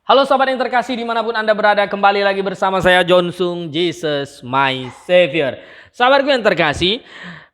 Halo sahabat yang terkasih dimanapun Anda berada, kembali lagi bersama saya John Sung, Jesus my Savior. Sahabatku yang terkasih,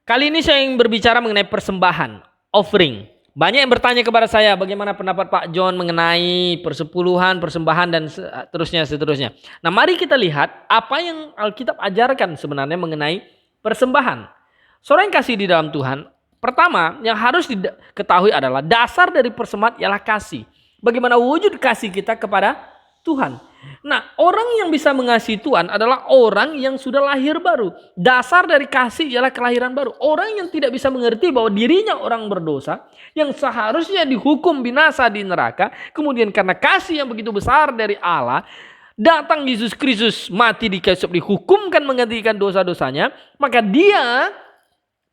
kali ini saya ingin berbicara mengenai persembahan, offering. Banyak yang bertanya kepada saya bagaimana pendapat Pak John mengenai persepuluhan, persembahan dan seterusnya. Nah, mari kita lihat apa yang Alkitab ajarkan sebenarnya mengenai persembahan. Saudara yang kasih di dalam Tuhan, pertama yang harus diketahui adalah dasar dari persembahan ialah kasih. Bagaimana wujud kasih kita kepada Tuhan. Nah, orang yang bisa mengasihi Tuhan adalah orang yang sudah lahir baru. Dasar dari kasih ialah kelahiran baru. Orang yang tidak bisa mengerti bahwa dirinya orang berdosa, yang seharusnya dihukum binasa di neraka, kemudian karena kasih yang begitu besar dari Allah, datang Yesus Kristus mati di kayu salib, dihukumkan menggantikan dosa-dosanya, maka dia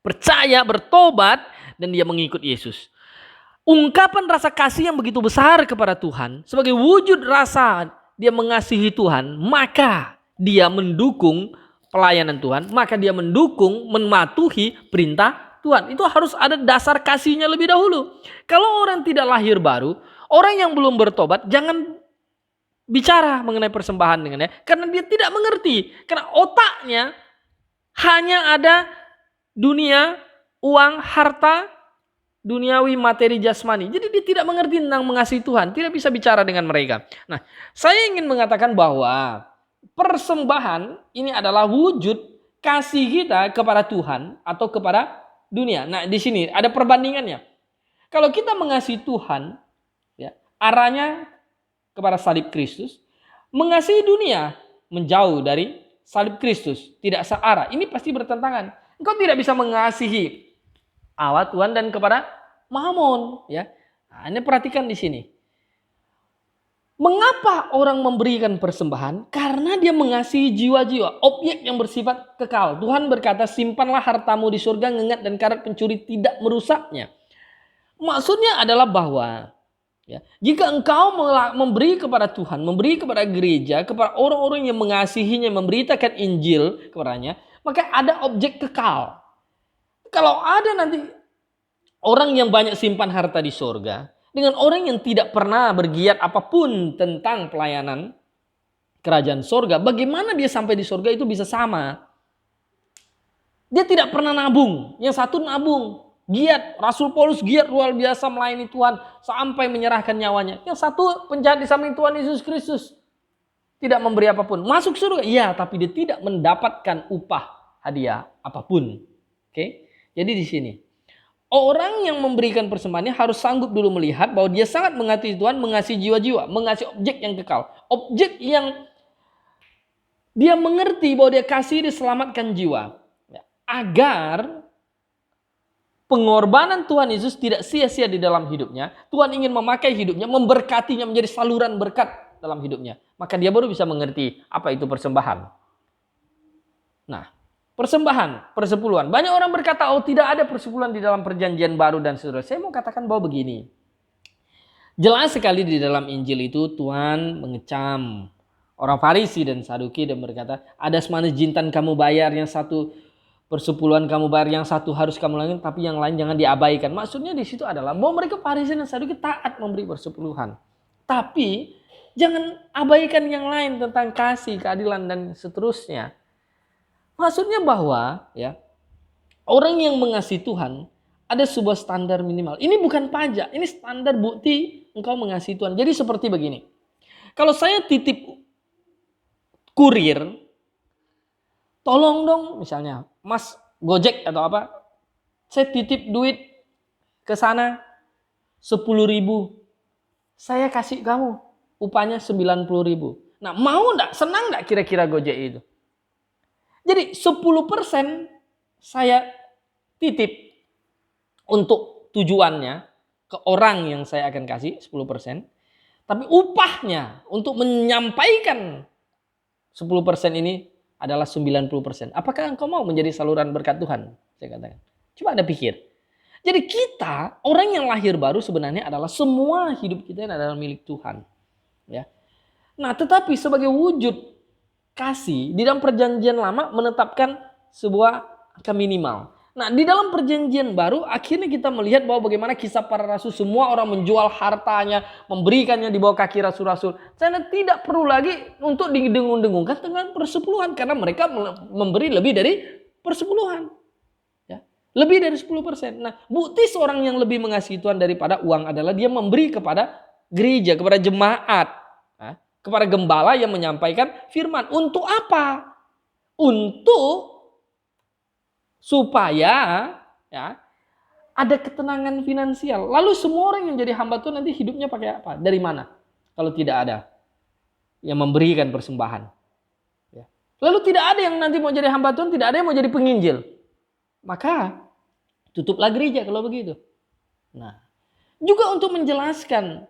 percaya, bertobat, dan dia mengikut Yesus. Ungkapan rasa kasih yang begitu besar kepada Tuhan sebagai wujud rasa dia mengasihi Tuhan, maka dia mendukung pelayanan Tuhan, maka dia mendukung mematuhi perintah Tuhan. Itu harus ada dasar kasihnya lebih dahulu. Kalau orang tidak lahir baru, orang yang belum bertobat, jangan bicara mengenai persembahan dengannya, karena dia tidak mengerti, karena otaknya hanya ada dunia, uang, harta, duniawi, materi, jasmani. Jadi dia tidak mengerti tentang mengasihi Tuhan, tidak bisa bicara dengan mereka. Nah, saya ingin mengatakan bahwa persembahan ini adalah wujud kasih kita kepada Tuhan atau kepada dunia. Nah, di sini ada perbandingannya. Kalau kita mengasihi Tuhan, ya, arahnya kepada salib Kristus, mengasihi dunia menjauh dari salib Kristus, tidak searah. Ini pasti bertentangan. Engkau tidak bisa mengasihi Allah Tuhan dan kepada Mammon, ya. Nah, ini perhatikan di sini. Mengapa orang memberikan persembahan? Karena dia mengasihi jiwa-jiwa, objek yang bersifat kekal. Tuhan berkata, simpanlah hartamu di surga, ngengat dan karat pencuri tidak merusaknya. Maksudnya adalah bahwa ya, jika engkau memberi kepada Tuhan, memberi kepada gereja, kepada orang-orang yang mengasihinya, memberitakan Injil kepadanya, maka ada objek kekal. Kalau ada nanti orang yang banyak simpan harta di surga dengan orang yang tidak pernah bergiat apapun tentang pelayanan kerajaan surga, bagaimana dia sampai di surga itu bisa sama? Dia tidak pernah nabung. Yang satu nabung, giat. Rasul Paulus giat luar biasa melayani Tuhan sampai menyerahkan nyawanya. Yang satu penjahat di samping Tuhan Yesus Kristus, tidak memberi apapun. Masuk surga, iya, tapi dia tidak mendapatkan upah hadiah apapun. Oke? Jadi di sini orang yang memberikan persembahannya harus sanggup dulu melihat bahwa dia sangat mengasihi Tuhan, mengasihi jiwa-jiwa, mengasihi objek yang kekal. Objek yang dia mengerti bahwa dia kasih diselamatkan jiwa. Agar pengorbanan Tuhan Yesus tidak sia-sia di dalam hidupnya. Tuhan ingin memakai hidupnya, memberkatinya menjadi saluran berkat dalam hidupnya. Maka dia baru bisa mengerti apa itu persembahan. Nah, persembahan, persepuluhan. Banyak orang berkata, oh tidak ada persepuluhan di dalam perjanjian baru dan seterusnya. Saya mau katakan bahwa begini. Jelas sekali di dalam Injil itu Tuhan mengecam orang Farisi dan Saduki dan berkata, ada semanis jintan kamu bayar, yang satu persepuluhan kamu bayar, yang satu harus kamu lakukan, tapi yang lain jangan diabaikan. Maksudnya di situ adalah bahwa mereka Farisi dan Saduki taat memberi persepuluhan. Tapi jangan abaikan yang lain tentang kasih, keadilan dan seterusnya. Maksudnya bahwa ya, orang yang mengasihi Tuhan ada sebuah standar minimal. Ini bukan pajak, ini standar bukti engkau mengasihi Tuhan. Jadi seperti begini. Kalau saya titip kurir, tolong dong misalnya, Mas Gojek atau apa, saya titip duit ke sana 10.000. Saya kasih kamu upahnya 90.000. Nah, mau enggak? Senang enggak kira-kira Gojek itu? Jadi 10% saya titip untuk tujuannya ke orang yang saya akan kasih 10%. Tapi upahnya untuk menyampaikan 10% ini adalah 90%. Apakah engkau mau menjadi saluran berkat Tuhan? Saya katakan. Coba Anda pikir. Jadi kita, orang yang lahir baru sebenarnya adalah semua hidup kita adalah milik Tuhan. Ya. Nah, tetapi sebagai wujud kasih, di dalam perjanjian lama menetapkan sebuah angka minimal. Nah, di dalam perjanjian baru akhirnya kita melihat bahwa bagaimana kisah para rasul, semua orang menjual hartanya, memberikannya di bawah kaki rasul-rasul. Karena tidak perlu lagi untuk didengung-dengungkan dengan persepuluhan karena mereka memberi lebih dari persepuluhan. Ya, lebih dari 10%. Nah, bukti seorang yang lebih mengasihi Tuhan daripada uang adalah dia memberi kepada gereja, kepada jemaat, kepada gembala yang menyampaikan firman. Untuk apa? Untuk supaya ya ada ketenangan finansial. Lalu semua orang yang jadi hamba Tuhan nanti hidupnya pakai apa? Dari mana? Kalau tidak ada yang memberikan persembahan. Ya. Lalu tidak ada yang nanti mau jadi hamba Tuhan, tidak ada yang mau jadi penginjil. Maka tutuplah gereja kalau begitu. Nah, juga untuk menjelaskan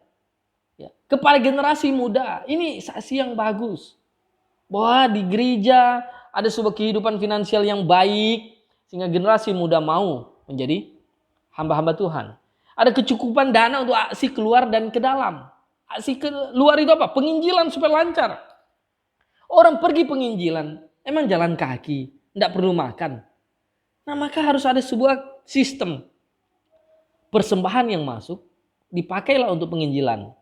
ya, kepada generasi muda, ini saksi yang bagus. Bahwa di gereja ada sebuah kehidupan finansial yang baik, sehingga generasi muda mau menjadi hamba-hamba Tuhan. Ada kecukupan dana untuk aksi keluar dan ke dalam. Aksi keluar itu apa? Penginjilan supaya lancar. Orang pergi penginjilan, emang jalan kaki, tidak perlu makan. Nah, maka harus ada sebuah sistem. Persembahan yang masuk, dipakailah untuk penginjilan.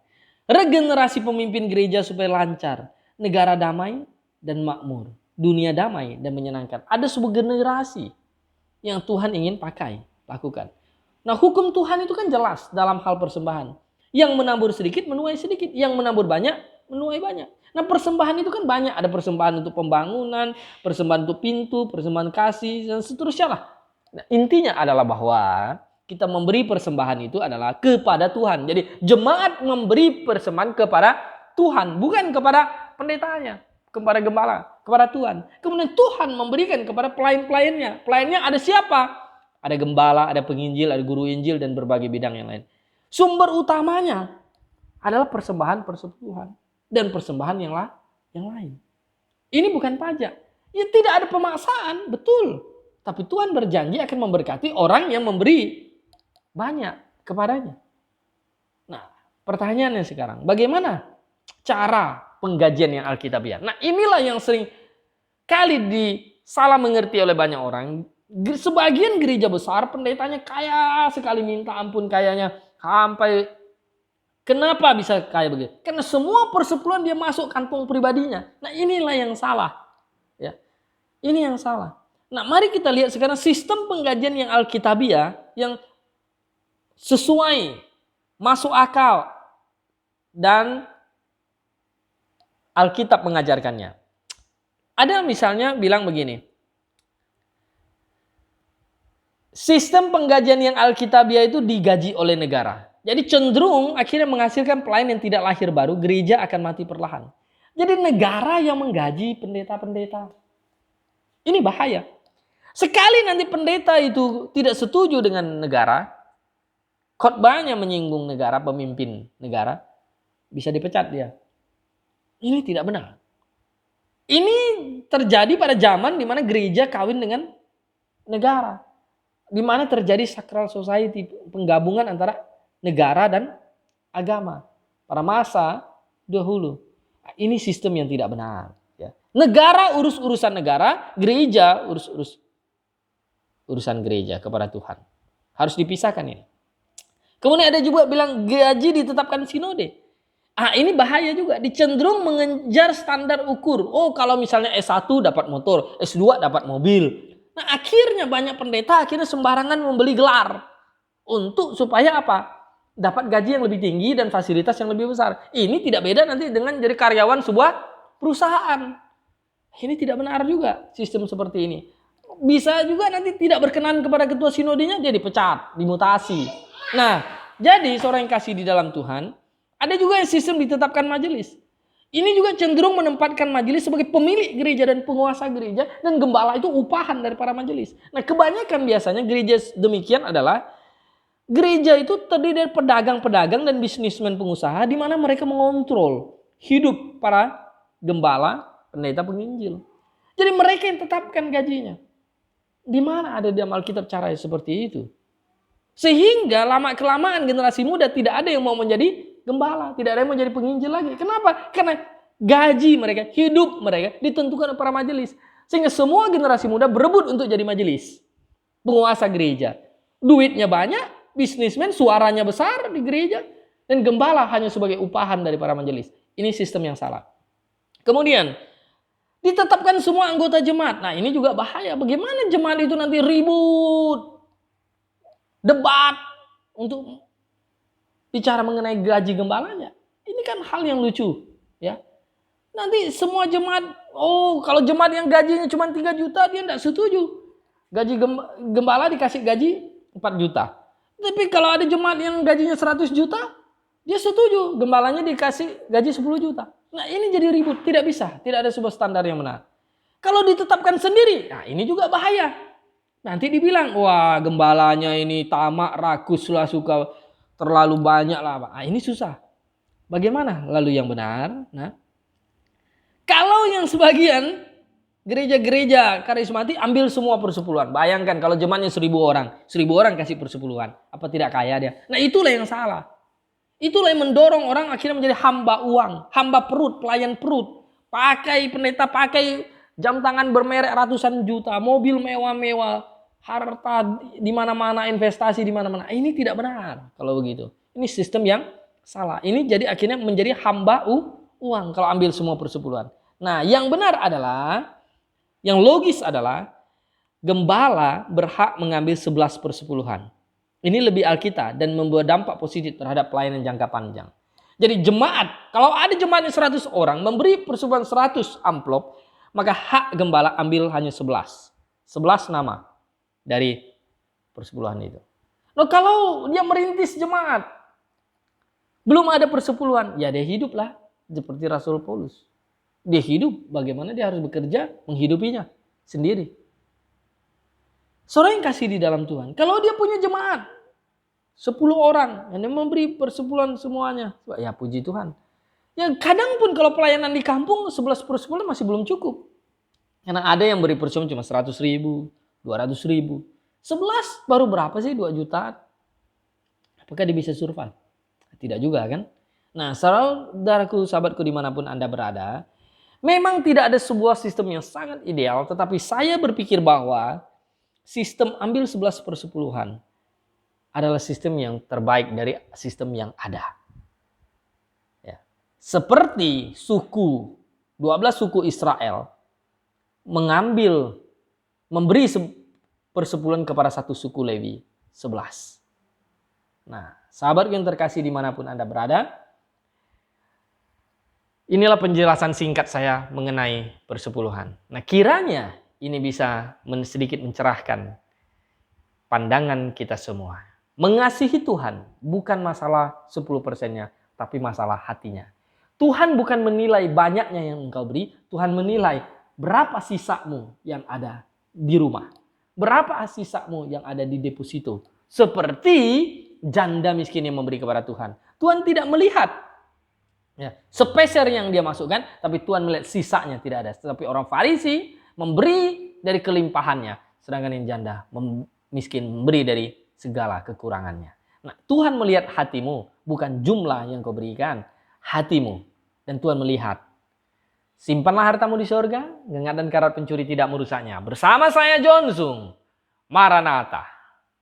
Regenerasi pemimpin gereja supaya lancar. Negara damai dan makmur. Dunia damai dan menyenangkan. Ada sebuah generasi yang Tuhan ingin pakai, lakukan. Nah, hukum Tuhan itu kan jelas dalam hal persembahan. Yang menabur sedikit, menuai sedikit. Yang menabur banyak, menuai banyak. Nah, persembahan itu kan banyak. Ada persembahan untuk pembangunan, persembahan untuk pintu, persembahan kasih, dan seterusnya lah. Nah, intinya adalah bahwa kita memberi persembahan itu adalah kepada Tuhan. Jadi, jemaat memberi persembahan kepada Tuhan, bukan kepada pendetanya, kepada gembala, kepada Tuhan. Kemudian Tuhan memberikan kepada pelayan-pelayannya. Pelayannya ada siapa? Ada gembala, ada penginjil, ada guru Injil, dan berbagai bidang yang lain. Sumber utamanya adalah persembahan persepuluhan dan persembahan yang lain. Ini bukan pajak. Ya, tidak ada pemaksaan, betul. Tapi Tuhan berjanji akan memberkati orang yang memberi banyak kepadanya. Nah, pertanyaannya sekarang, bagaimana cara penggajian yang alkitabiah? Nah, inilah yang sering kali disalah mengerti oleh banyak orang. Sebagian gereja besar pendetanya kaya sekali, minta ampun kayanya, sampai kenapa bisa kaya begitu? Karena semua persepuluhan dia masuk kantong pribadinya. Nah, inilah yang salah. Ya, ini yang salah. Nah, mari kita lihat sekarang sistem penggajian yang alkitabiah yang sesuai, masuk akal, dan Alkitab mengajarkannya. Ada misalnya bilang begini. Sistem penggajian yang alkitabiah itu digaji oleh negara. Jadi cenderung akhirnya menghasilkan pelayan yang tidak lahir baru, gereja akan mati perlahan. Jadi negara yang menggaji pendeta-pendeta. Ini bahaya. Sekali nanti pendeta itu tidak setuju dengan negara, khotbahnya menyinggung negara, pemimpin negara, bisa dipecat dia. Ini tidak benar. Ini terjadi pada zaman di mana gereja kawin dengan negara. Di mana terjadi sacral society, penggabungan antara negara dan agama. Pada masa dahulu. Ini sistem yang tidak benar. Ya. Negara urus urusan negara, gereja urus urusan gereja kepada Tuhan. Harus dipisahkan ini. Kemudian ada juga bilang gaji ditetapkan sinode. Ini bahaya juga. Dicenderung mengejar standar ukur. Oh, kalau misalnya S1 dapat motor, S2 dapat mobil. Nah, akhirnya banyak pendeta akhirnya sembarangan membeli gelar. Untuk supaya apa? Dapat gaji yang lebih tinggi dan fasilitas yang lebih besar. Ini tidak beda nanti dengan jadi karyawan sebuah perusahaan. Ini tidak benar juga sistem seperti ini. Bisa juga nanti tidak berkenan kepada ketua sinodenya, dia dipecat, dimutasi. Nah, jadi seorang yang kasih di dalam Tuhan, ada juga yang sistem ditetapkan majelis. Ini juga cenderung menempatkan majelis sebagai pemilik gereja dan penguasa gereja, dan gembala itu upahan dari para majelis. Nah, kebanyakan biasanya gereja demikian adalah gereja itu terdiri dari pedagang-pedagang dan bisnismen pengusaha di mana mereka mengontrol hidup para gembala, pendeta, penginjil. Jadi mereka yang tetapkan gajinya. Di mana ada di dalam Alkitab cara seperti itu? Sehingga lama-kelamaan generasi muda tidak ada yang mau menjadi gembala, tidak ada yang mau jadi penginjil lagi. Kenapa? Karena gaji mereka, hidup mereka ditentukan oleh para majelis. Sehingga semua generasi muda berebut untuk jadi majelis. penguasa gereja. Duitnya banyak, bisnismen, suaranya besar di gereja. Dan gembala hanya sebagai upahan dari para majelis. Ini sistem yang salah. Kemudian, ditetapkan semua anggota jemaat. Nah ini juga bahaya. Bagaimana jemaat itu nanti ribut, debat, untuk bicara mengenai gaji gembalanya. Ini kan hal yang lucu. Ya. Nanti semua jemaat, kalau jemaat yang gajinya cuma 3 juta, dia tidak setuju. Gaji gembala dikasih gaji 4 juta. Tapi kalau ada jemaat yang gajinya 100 juta, dia setuju gembalanya dikasih gaji 10 juta. Nah ini jadi ribut, tidak bisa. Tidak ada sebuah standar yang benar. Kalau ditetapkan sendiri, nah ini juga bahaya. Nanti dibilang, wah gembalanya ini tamak, rakus lah, suka terlalu banyak lah. Nah ini susah. Bagaimana lalu yang benar? Nah, kalau yang sebagian gereja-gereja karismatik ambil semua persepuluhan. Bayangkan kalau jemaatnya 1.000 orang. 1.000 orang kasih persepuluhan. Apa tidak kaya dia? Nah itulah yang salah. Itulah yang mendorong orang akhirnya menjadi hamba uang. Hamba perut, pelayan perut. Pakai pendeta, pakai jam tangan bermerek ratusan juta. Mobil mewah-mewah. Harta di mana-mana, investasi di mana-mana. Ini tidak benar kalau begitu. Ini sistem yang salah. Ini jadi akhirnya menjadi hamba uang kalau ambil semua persepuluhan. Nah yang benar adalah, yang logis adalah, gembala berhak mengambil 11 persepuluhan. Ini lebih alkitab dan membawa dampak positif terhadap pelayanan jangka panjang. Jadi jemaat, kalau ada jemaatnya 100 orang, memberi persepuluhan 100 amplop, maka hak gembala ambil hanya 11. 11 nama dari persepuluhan itu. Nah kalau dia merintis jemaat, belum ada persepuluhan, ya dia hiduplah seperti Rasul Paulus. Dia hidup, bagaimana dia harus bekerja menghidupinya sendiri. Saudara yang kasih di dalam Tuhan, kalau dia punya jemaat 10 orang yang memberi persepuluhan semuanya, ya puji Tuhan. Ya kadang pun kalau pelayanan di kampung 11 persepuluhan masih belum cukup. Karena ada yang beri persepuluhan cuma 100.000, 200.000. 11 baru berapa sih? 2 juta. Apakah dia bisa survive? Tidak juga kan? Nah saudaraku, sahabatku dimanapun Anda berada, memang tidak ada sebuah sistem yang sangat ideal, tetapi saya berpikir bahwa sistem ambil 11 persepuluhan adalah sistem yang terbaik dari sistem yang ada. Ya. Seperti 12 suku Israel memberi persepuluhan kepada satu suku Lewi, 11. Nah, sahabat yang terkasih dimanapun Anda berada, inilah penjelasan singkat saya mengenai persepuluhan. Nah, kiranya ini bisa sedikit mencerahkan pandangan kita semua. Mengasihi Tuhan bukan masalah 10%-nya, tapi masalah hatinya. Tuhan bukan menilai banyaknya yang engkau beri, Tuhan menilai berapa sisamu yang ada di rumah. Berapa sisamu yang ada di deposito. Seperti janda miskin yang memberi kepada Tuhan. Tuhan tidak melihat sepeser yang dia masukkan, tapi Tuhan melihat sisanya tidak ada. Tetapi orang Farisi memberi dari kelimpahannya, sedangkan yang janda miskin memberi dari segala kekurangannya. Nah, Tuhan melihat hatimu, bukan jumlah yang kau berikan, hatimu. Dan Tuhan melihat. Simpanlah hartamu di surga, gengat dan karat pencuri tidak merusaknya. Bersama saya Jonsung, Maranatha.